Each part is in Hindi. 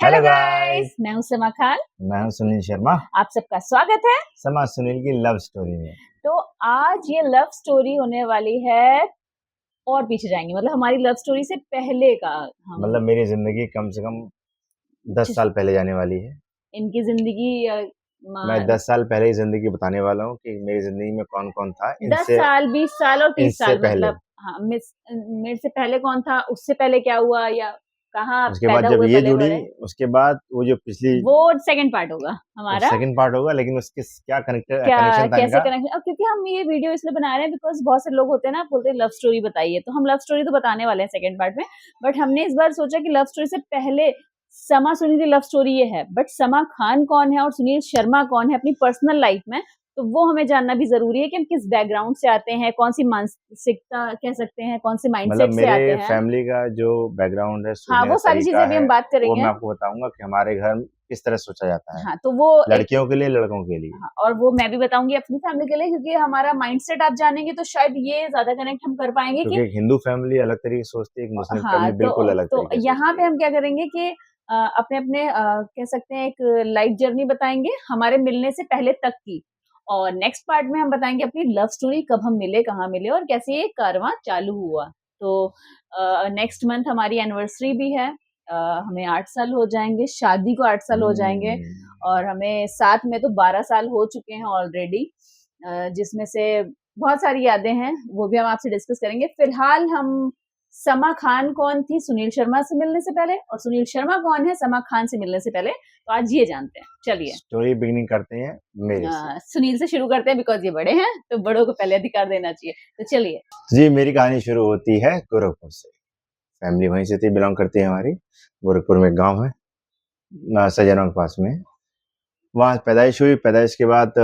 हेलो हेलो गाइस, गाइस, मैं हूं समा खान। मैं हूं सुनील शर्मा। आप सबका स्वागत है। समा सुनील की लव स्टोरी में। तो आज ये लव स्टोरी होने वाली है और पीछे जाएंगे, मतलब हमारी लव स्टोरी से पहले का हम मतलब मेरी जिंदगी कम से कम 10 साल पहले जाने वाली है। इनकी जिंदगी मैं 10 साल पहले की जिंदगी बताने वाला हूँ कि मेरी जिंदगी में कौन कौन था 10 इनसे साल 20 साल और 30 इससे साल, पहले। मतलब हाँ, मेरे से पहले कौन था, उससे पहले क्या हुआ, या कहाँ उसके बाद पैदा जब हुए ये पले जुड़ी, बड़े, उसके बाद वो जो पिछली, वो सेकंड पार्ट होगा वो हमारा। सेकंड पार्ट होगा, लेकिन उसके क्या क्या कनेक्शन था कैसे इनका। कनेक्शन, और क्योंकि हम ये वीडियो इसलिए बना रहे हैं बिकॉज बहुत से लोग होते हैं ना, बोलते हैं लव स्टोरी बताइए, तो हम लव स्टोरी तो बताने वाले हैं सेकंड पार्ट में। बट हमने इस बार सोचा कि लव स्टोरी से पहले समा सुनील की लव स्टोरी ये है, बट समा खान कौन है और सुनील शर्मा कौन है अपनी पर्सनल लाइफ में, तो वो हमें जानना भी जरूरी है कि हम किस बैकग्राउंड से आते हैं, कौन सी मानसिकता कह सकते हैं, कौन से मतलब माइंडसेट से मेरे आते हैं। फैमिली का जो बैकग्राउंड है, हाँ, सोचने का वो सारी चीजें तरीका भी है, हम बात वो करेंगे। मैं आपको बताऊंगा कि हमारे घर में किस तरह सोचा जाता है, हाँ, तो वो एक, लड़कियों के लिए, लड़कों के लिए। हाँ, और वो मैं भी बताऊंगी अपनी फैमिली के लिए, क्योंकि हमारा माइंडसेट आप जानेंगे तो शायद ये ज्यादा कनेक्ट हम कर पाएंगे क्योंकि कि एक हिंदू फैमिली अलग तरीके से सोचती है, एक मुस्लिम हाँ। फैमिली बिल्कुल अलग तो तरीके से यहाँ सोचती पे है। हम क्या करेंगे कि अपने अपने कह सकते हैं एक लाइफ जर्नी बताएंगे हमारे मिलने से पहले तक की, और नेक्स्ट पार्ट में हम बताएंगे अपनी लव स्टोरी, कब हम मिले, कहाँ मिले और कैसे ये कारवां चालू हुआ। तो नेक्स्ट मंथ हमारी एनिवर्सरी भी है। हमें 8 साल हो जाएंगे, शादी को 8 साल हो जाएंगे, हम्म। और हमें साथ में तो 12 साल हो चुके हैं ऑलरेडी, जिसमें से बहुत सारी यादें हैं, वो भी हम आपसे डिस्कस करेंगे। फिलहाल हम समा खान कौन थी सुनील शर्मा से मिलने से पहले, और सुनील शर्मा कौन है समा खान से मिलने से पहले, तो आज ये जानते हैं। चलिए स्टोरी बिगिनिंग करते हैं मेरे से। सुनील से शुरू करते हैं, बिकॉज ये बड़े हैं तो बड़ों को पहले अधिकार देना चाहिए। तो चलिए जी, मेरी कहानी शुरू होती है गोरखपुर से। फैमिली वहीं से थी, बिलोंग करती है हमारी। गोरखपुर में एक गांव है, सजनों के पास में। वहाँ पैदाइश हुई। पैदाइश के बाद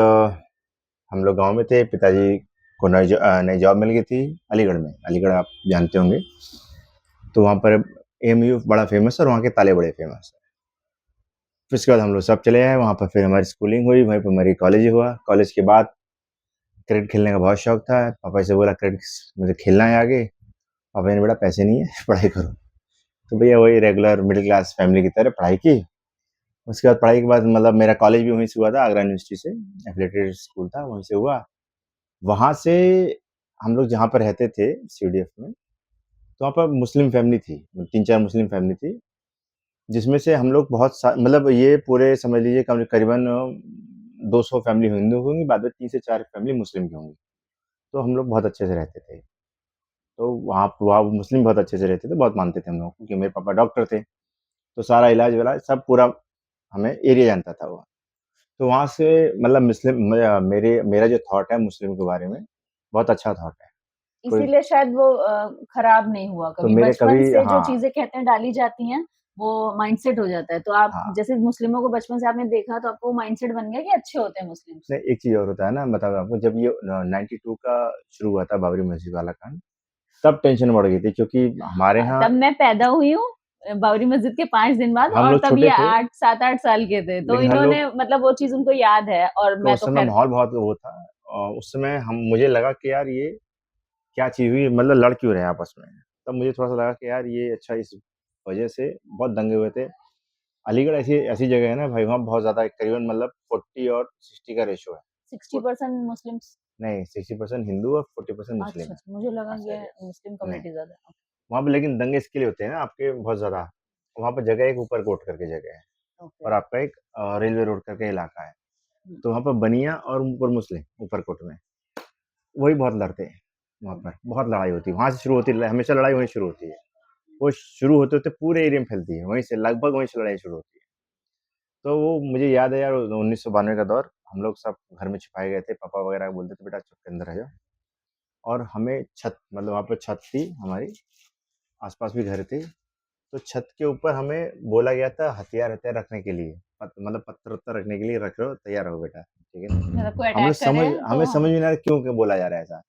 हम लोग गांव में थे। पिताजी को नई जॉब मिल गई थी अलीगढ़ में। अलीगढ़ आप जानते होंगे। तो वहाँ पर एमयू बड़ा फेमस है और वहाँ के ताले बड़े फेमस है। फिर उसके बाद हम लोग सब चले आए वहाँ पर। फिर हमारी स्कूलिंग हुई वहीं पर, हमारी कॉलेज हुआ। कॉलेज के बाद क्रिकेट खेलने का बहुत शौक था। पापा से बोला क्रिकेट मुझे खेलना है आगे। पापा ने, बेटा पैसे नहीं है, पढ़ाई करो। तो भैया वही रेगुलर मिडिल क्लास फैमिली की तरह पढ़ाई की। उसके बाद पढ़ाई के बाद मतलब मेरा कॉलेज भी वहीं से हुआ था, आगरा यूनिवर्सिटी से। एफिलेटेड स्कूल था, वहीं से हुआ। वहाँ से हम लोग जहाँ पर रहते थे सीडीएफ में, तो वहाँ पर मुस्लिम फैमिली थी, 3-4 मुस्लिम फैमिली थी, जिसमें से हम लोग मतलब ये पूरे समझ लीजिए करीबन 200 फैमिली हिंदू होंगी, बाद में 3 से 4 फैमिली मुस्लिम की होंगी। तो हम लोग बहुत अच्छे से रहते थे। तो वहाँ वहाँ मुस्लिम बहुत अच्छे से रहते थे, बहुत मानते थे हम लोग, क्योंकि मेरे पापा डॉक्टर थे। तो सारा इलाज विलाज सब पूरा हमें एरिया जानता था वो। तो वहाँ से मतलब मेरा जो थॉट है मुस्लिम के बारे में, बहुत अच्छा थॉट है। कोई, इसीलिए शायद वो खराब नहीं हुआ तो कभी, मेरे बचपन कभी, से जो हाँ, चीजें कहते हैं डाली जाती हैं वो माइंडसेट हो जाता है। तो आप हाँ। जैसे मुस्लिमों को बचपन से आपने देखा तो आपको माइंडसेट बन गया कि अच्छे होते हैं मुस्लिम। नहीं, एक चीज़ और होता है ना, बताओ आपको, जब ये 92 का शुरू हुआ था बाबरी मस्जिद वाला कांड, तब टेंशन बढ़ गई थी, क्योंकि हमारे हाँ, यहाँ तब मैं पैदा हुई हूँ बाबरी मस्जिद के 5 दिन बाद, हम और लोग तब छोटे ये थे। 7-8 साल के थे, तो लेकिन हम लोग, इन्होंने मतलब वो चीज उनको याद है, और तो मैं उस तो समय खैर। माहौल बहुत वो था। और उस समय हम मुझे लगा कि यार ये क्या चीज़ हुई, मतलब लड़ क्यों रहे हैं आपस में। तब मुझे थोड़ा सा लगा कि यार ये अच्छा, इस वजह से बहुत दंगे हुए थे। अलीगढ़ ऐसी ऐसी जगह है ना भाई, वहाँ बहुत ज़्यादा करीबन मतलब 40 और 60 का रेशो है। 60% मुस्लिम। नहीं, 60% हिंदू और 40% मुस्लिम अच्छा है। अच्छा, मुझे लगा ऐसा ये है। मुस्लिम नहीं, कम्युनिटी ज्यादा है। वहाँ पे लेकिन दंगे इसके लिए होते हैं ना आपके, बहुत ज़्यादा। वहाँ पे जगह एक ऊपर कोट करके जगह है, ओके। और आपका एक रेलवे रोड करके इलाका है। तो वहाँ पर बनिया और ऊपर मुस्लिम, ऊपर कोट में, वही बहुत लड़ते हैं। वहाँ पर बहुत लड़ाई होती है, वहाँ से शुरू होती है, हमेशा लड़ाई वहीं शुरू होती है। वो शुरू होते होते पूरे एरिया में फैलती है, वहीं से लगभग वहीं से लड़ाई शुरू होती है। तो वो मुझे याद है यार, 1992 का दौर। हम लोग सब घर में छिपाए गए थे। पापा वगैरह बोलते थे बेटा छत के अंदर रह जाओ। और हमें छत, मतलब वहाँ पे छत थी हमारी, आसपास भी घर थे। तो छत के ऊपर हमें बोला गया था हथियार हथियार रखने के लिए, मतलब पत्थर वत्थर रखने के लिए, रख लो, तैयार रहो बेटा, ठीक है ना। मतलब कोई अटैक कर रहे हैं तो हमें हम। समझ में नहीं आ रहा क्यों क्यों बोला जा रहा है ऐसा।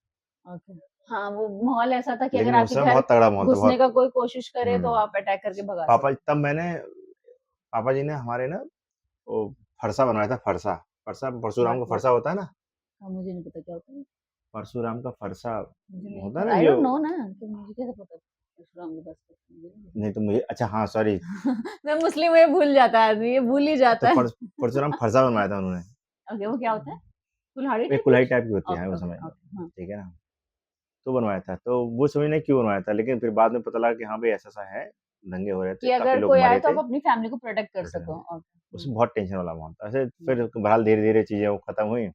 ओके। हाँ, वो माहौल ऐसा था कि अगर लेकिन उस आपके समय घर बहुत तगड़ा माहौल था, घुसने बहुत। का कोई कोशिश करे तो हम्म। आप अटैक करके भगा पापा सकते तब मैंने पापा जी ने हमारे ना वो फरसा बनवाया था, फरसा। फरसा हैं। परशुराम व्हाट का व्हाट। फरसा होता है ना। हाँ, मुझे नहीं पता क्या होता है। परशुराम का फरसा मुझे नहीं होता है पता, ना आई जो। डोंट नो ना, तो मुझे कैसे पता परशुराम के पास कुछ, मुझे नहीं नहीं, पता। तो मुझे अच्छा हाँ सॉरी मैं मुस्लिम में भूल जाता है आदमी, ये भूल ही जाता तो है। परशुराम फरसा बनवाया था उन्होंने। ओके, वो क्या होता है? कुल्हाड़ी एक टाइप कुल्हाड़ी कुछ? टाइप की होती है ओके, उस ओके, समय, ओके, हाँ। ठीक है ना? तो बनवाया था, तो वो समझ नहीं क्यों बनवाया था, लेकिन फिर बाद में पता लगा कि हाँ भाई ऐसा-ऐसा है, दंगे हो रहे कि थे, काफ़ी अगर लोग कोई आए मरे तो थे। आप अपनी फैमिली को प्रोटेक्ट कर प्रोटेक्ट सको। करने। ओके, उसमें बहुत टेंशन वाला माहौल था। ऐसे फिर हुँ। बहरहाल धीरे-धीरे चीज़ें वो खत्म हुई।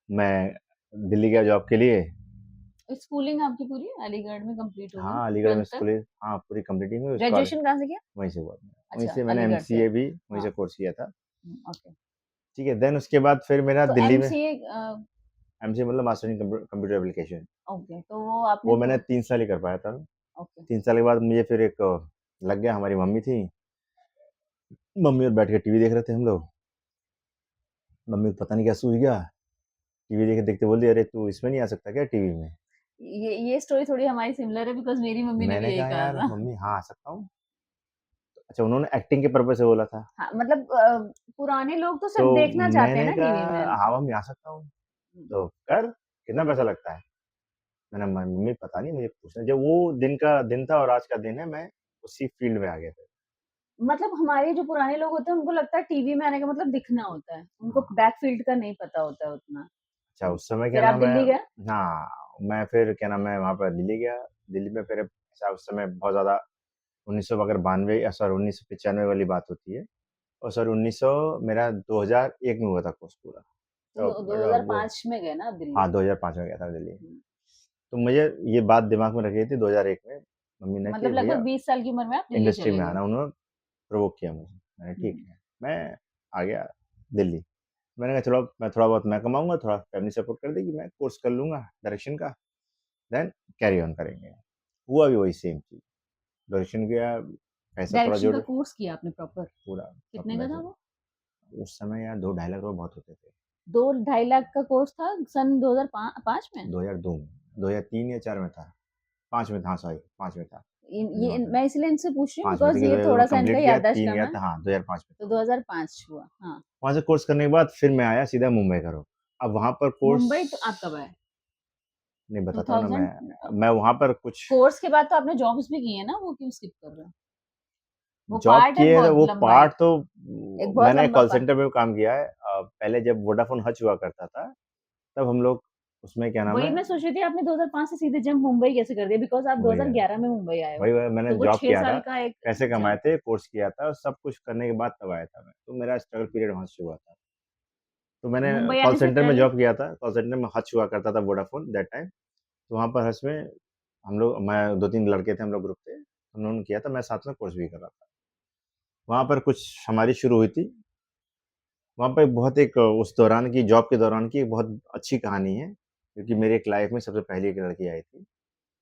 मैं दिल्ली गया जॉब के लिए। स्कूलिंग आपकी पूरी अलीगढ़ में कंप्लीट हो गई? हाँ, अलीगढ़ में 12th तक? स्कूलिंग हाँ, पूरी कंप्लीट ही हुई उसके बाद ग्रेजुएशन कहाँ से किया? वहीं से हुआ मेरा। वहीं अच्छा, से मैंने अलीगढ़ से। एमसीए भी वहीं हाँ, से कोर्स किया था। ओके। ठीक है, देन उसके बाद फिर मेरा तो दिल्ली में एमसीए एमसीए मतलब master in computer application. Okay, तो वो आपने वो मैंने 3 साल ही कर पाया था। ओके। 3 साल के बाद मुझे फिर एक लग गया, हमारी मम्मी थी, मम्मी और बैठ के टीवी देख रहे थे हम लोग। मम्मी को पता नहीं क्या सूझ गया, टीवी देखते-देखते बोल दिया, "अरे! तू इसमें नहीं आ सकता क्या टीवी में?" ये स्टोरी थोड़ी हमारी सिमिलर है बिकॉज़ मेरी मम्मी ने भी मैंने यही कहा, कहा "यार था। मम्मी हाँ, आ सकता हूँ।" अच्छा उन्होंने एक्टिंग के पर्पज़ से बोला था। हाँ, मतलब पुराने लोग तो तो सिर्फ देखना चाहते हैं मैंने ना टीवी में। कहा, "हाँ मम्मी आ सकता हूँ।" हुँ, तो कर, कितना पैसा लगता है? मैंने मम्मी पता नहीं मुझे पूछना जब वो दिन का दिन था और आज का दिन है, मैं उसी फ़ील्ड में आ गया था। मतलब हमारे जो पुराने लोग होते हैं उनको लगता है टीवी में आने का मतलब दिखना होता है। उनको हाँ, बैकफ़ील्ड का नहीं पता होता है उतना। अच्छा उस समय क्या फिर आप नाम है दिल्ली गए? हाँ, मैं फिर क्या नाम है वहाँ पर दिल्ली गया। दिल्ली में फिर अच्छा उस समय बहुत ज़्यादा 1900 अगर 92 या सॉरी 1995 वाली बात होती है और सॉरी 1900 मेरा 2001 में हुआ था कोर्स पूरा। तो तो मतलब वो 2005 में गए ना आप दिल्ली? हाँ, 2005 में गया था दिल्ली। हुँ, तो मुझे ये बात दिमाग में रखी थी 2001 में मम्मी ने कि मतलब भैया लगभग 20 साल की उम्र में आप दिल्ली इंडस्ट्री चले में गए। आना उन्होंने प्रोवोक किया मुझे। मैंने ठीक हुँ, है, मैं आ गया दिल्ली। मैंने कहा चलो मैं थोड़ा बहुत मैं कमाऊँगा, थोड़ा फैमिली सपोर्ट कर देगी, मैं कोर्स कर लूँगा डायरेक्शन का, देन कैरी ऑन करेंगे। हुआ भी वही सेम चीज़, डायरेक्शन किया, पैसा थोड़ा डायरेक्शन का जोड़ कोर्स किया आपने प्रॉपर? पूरा कितने अपना का था जो वो? उस समय यार 2 ढाई लाख रुपए बहुत होते थे, 2 ढाई लाख का कोर्स था सन 2005 में? 2002 में, 2003 या 4 में था, 5 में था सॉरी 5 में था, ये नॉट मैं इसलिए इनसे पूछ रही हूँ 5 में बिकॉज़ देखिए ये 2002 में थोड़ा-सा इनका कंप्लीट किया, याददाश्त 3 कम या है। था हाँ, 2005 में तो था। 2005 हुआ, हाँ। वहाँ से कोर्स करने के बाद फिर मैं आया सीधा मुंबई करो। अब वहाँ पर कोर्स मुंबई तो आप कब आए? नहीं बताता हूँ ना 2000 मैं वहाँ पर कुछ कोर्स के बाद तो आपने जॉब्स भी की है ना, वो क्यों स्किप कर रहे हो? वो जॉब पार्ट है किए तो बहुत वो लंबा पार्ट तो एक बहुत मैंने लंबा कॉल पार्ट। सेंटर में भी काम किया है। पहले जब वोडाफ़ोन हच हुआ करता था, तब हम लोग उसमें क्या नाम वही है मैं सोच रही थी आपने 2005 से सीधे जंप मुंबई कैसे कर दिया बिकॉज़ आप वही है 2011 में मुंबई आए हो। वही मैंने तो वो जॉब 6 किया था, साल का एक पैसे कमाए जंप थे, कोर्स किया था और सब कुछ करने के बाद तब आया था मैं। तो मेरा स्ट्रगल पीरियड वहाँ से हुआ था। तो मैंने मुंबई कॉल आने से सेंटर में पहले जॉब किया था, कॉल सेंटर में हच हुआ करता था वोडाफ़ोन दैट टाइम। तो वहाँ पर हच में हम लोग मैं 2-3 लड़के थे हम लोग ग्रुप थे, हम लोगों ने किया था, मैं साथ में कोर्स भी कर रहा था। वहाँ पर कुछ हमारी शुरू हुई थी। वहाँ पे बहुत एक उस दौरान की जॉब के दौरान की एक बहुत अच्छी कहानी है, क्योंकि मेरी एक लाइफ़ में सबसे पहली एक लड़की आई थी,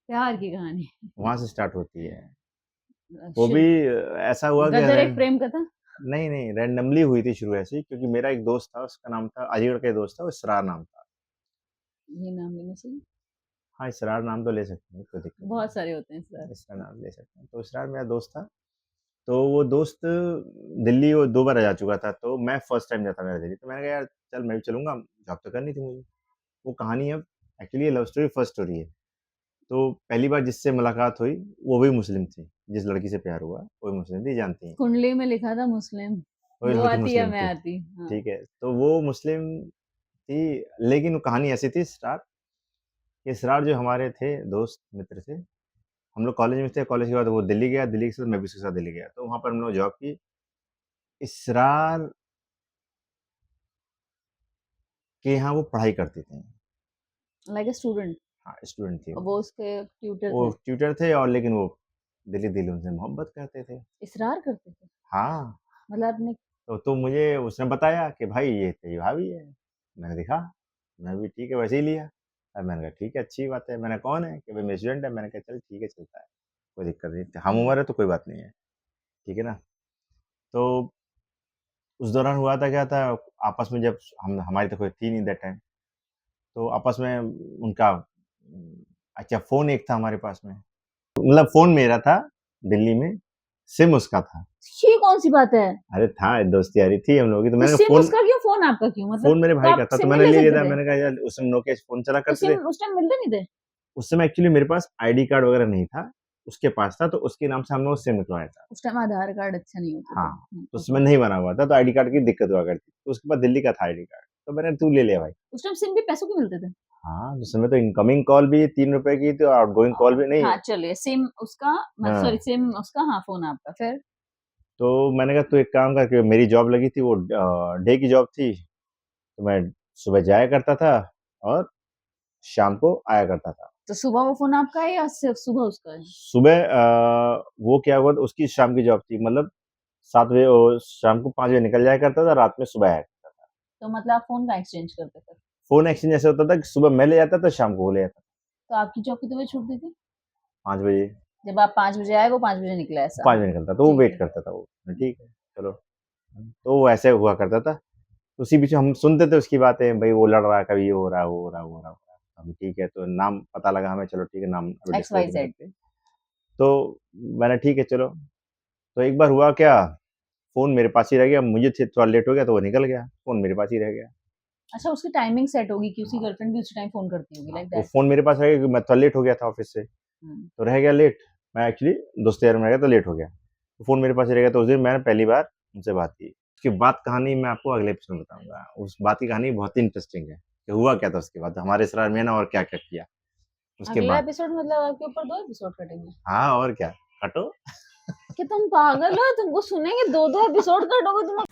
प्यार की कहानी। वहाँ से स्टार्ट होती है। वो शि भी ऐसा हुआ कि गदर एक प्रेम कथा? नहीं, रैंडमली हुई थी शुरू ऐसे ही क्योंकि मेरा एक दोस्त था, उसका नाम था अलीगढ़ का ही दोस्त था, वो इसरार नाम था। ये नाम लेना चाहिए? हाँ, इसरार नाम तो ले सकते हैं, कोई दिक्कत नहीं बहुत सारे होते हैं सर। है, इसका नाम ले सकते हैं। तो इसरार मेरा दोस्त था, तो वो दोस्त दिल्ली वो 2 बार जा चुका था, तो मैं फर्स्ट टाइम जाता मेरा दिल्ली, तो मैंने कहा यार चल मैं भी चलूँगा, जॉब तो करनी थी मुझे। वो कहानी है एक्चुअली ये लव स्टोरी फर्स्ट स्टोरी है। तो पहली बार जिससे मुलाकात हुई, वो भी मुस्लिम थी। जिस लड़की से प्यार हुआ, वो भी मुस्लिम थी, जानती हैं। कुंडली में लिखा था मुस्लिम। वही वो लड़की आती या मुस्लिम मैं थी, आती? हाँ। ठीक है। तो वो मुस्लिम थी, लेकिन वो कहानी ऐसी थी स्टार्ट कि इसरार जो हमारे थे, दोस्त मित्र थे, हम लोग कॉलेज में थे, कॉलेज के बाद वो दिल्ली गया, दिल्ली के साथ मैं भी उसके साथ दिल्ली गया। तो वहाँ पर हम लोग जॉब की। इसरार के यहाँ वो पढ़ाई करती थी। लाइक अ स्टूडेंट हाँ, स्टूडेंट थी और वो। वो उसके ट्यूटर वो थे। ट्यूटर थे और लेकिन वो दिली-दिली उनसे मोहब्बत करते थे। इसरार करते थे? हाँ। मतलब आपने तो मुझे उसने बताया कि भाई ये तेरी भाभी है। मैंने देखा, मैं भी ठीक है वैसे ही लिया। मैंने कहा ठीक है अच्छी बात है। मैंने कौन है? कि भाई मेरी स्टूडेंट है। मैंने कहा चल ठीक है चलता है, कोई दिक्कत नहीं। हम हुँ। उम्र है तो कोई बात नहीं है, ठीक है ना? तो उस दौरान हुआ था क्या था आपस में जब हम हमारी तो कोई थी नहीं दैट टाइम, तो आपस में उनका अच्छा फ़ोन एक था हमारे पास में। मतलब फ़ोन मेरा था दिल्ली में, सिम उसका था। ये कौन-सी बात है? अरे था दोस्ती यारी थी हम लोगों की तो तो मैंने कहा सिम फ़ोन उसका क्यों, फ़ोन आपका क्यों? मतलब फ़ोन मेरे तो भाई का आप था, तो सिम नहीं मैंने ले ले लिया सकते था। थे? मैंने कहा यार उस समय नोकिया फ़ोन चला तो करते सिम थे। उस टाइम मिलते नहीं थे? उस समय एक्चुअली मेरे पास आईडी कार्ड वगैरह नहीं था। उसके पास था, तो उसके नाम से हमने वो सिम निकलवाया था। उस टाइम आधार कार्ड अच्छा नहीं होता था। हाँ, तो ओके। उसमें नहीं बना हुआ था, तो आईडी कार्ड की दिक्कत हुआ करती। तो उसके बाद दिल्ली का था आईडी कार्ड, तो मैंने तू ले ले भाई। उस टाइम सिम भी पैसों के मिलते थे। हाँ, उस समय तो इनकमिंग कॉल भी 3 रुपए की थी और आउटगोइंग कॉल भी नहीं। हाँ, चलिए सिम उसका हाँ। सॉरी सिम उसका, हाँ, फ़ोन आपका, फिर? तो मैंने कहा तू एक काम कर, कि मेरी जॉब लगी थी, वो डे की जॉब थी, तो मैं सुबह जाया करता था और शाम को आया करता था। तो सुबह वो फ़ोन आपका है या सिर्फ़ सुबह उसका है? सुबह वो क्या हुआ, उसकी शाम की जॉब थी, मतलब 7 बजे शाम को 5 बजे निकल जाया करता था, रात में सुबह आया करता था। तो मतलब आप फ़ोन का एक्सचेंज करते थे। फ़ोन एक्सचेंज ऐसा होता था कि सुबह मैं ले जाता था, शाम को वो ले जाता था, तो आपकी जॉब कितने बजे छूटती थी? 5 बजे। जब आप 5 बजे आए, वो 5 बजे निकला, ऐसा? 5 बजे निकलता, तो वो ठीक वेट है। करता था वो। ठीक है, चलो। तो वो ऐसे हुआ करता था। उसी बीच हम सुनते थे उसकी बातें, भई वो लड़ रहा है, कभी ये हो रहा है, वो हो रहा है, वो हो रहा है, वो हो रहा है। हम ठीक है, तो नाम पता लगा हमें, चलो ठीक है, नाम अभी डिस्क्लोज़ नहीं XYZ। करते। तो मैंने ठीक है चलो, तो एक बार हुआ क्या, फ़ोन मेरे पास ही रह गया, मुझे थोड़ा लेट हो गया तो वो निकल गया, फ़ोन मेरे पास ही रह गया। अच्छा, उसकी टाइमिंग सेट होगी कि उसकी गर्लफ्रेंड भी उसी टाइम फ़ोन करती होगी, हाँ, लाइक वो दैट? फ़ोन मेरे पास रह गया क्योंकि मैं थोड़ा लेट हो गया था ऑफ़िस से, हुँ। तो रह गया लेट। मैं एक्चुअली दोस्त यार में रह गया तो लेट हो गया। तो फ़ोन मेरे पास ही रह गया, तो उस दिन मैंने पहली बार उनसे बात की। उसकी बात कहानी मैं आपको अगले एपिसोड में बताऊँगा। उस बात की कहानी बहुत ही इंटरेस्टिंग है, कि हुआ क्या था उसके बाद, हमारे ससुराल में ना और क्या-क्या किया उसके अगला बाद। एपिसोड मतलब आपके ऊपर 2 एपिसोड कटेंगे? हाँ, और क्या, काटो। कि तुम पागल हो? तुमको सुनेंगे 2-2 एपिसोड कटोगे तुम।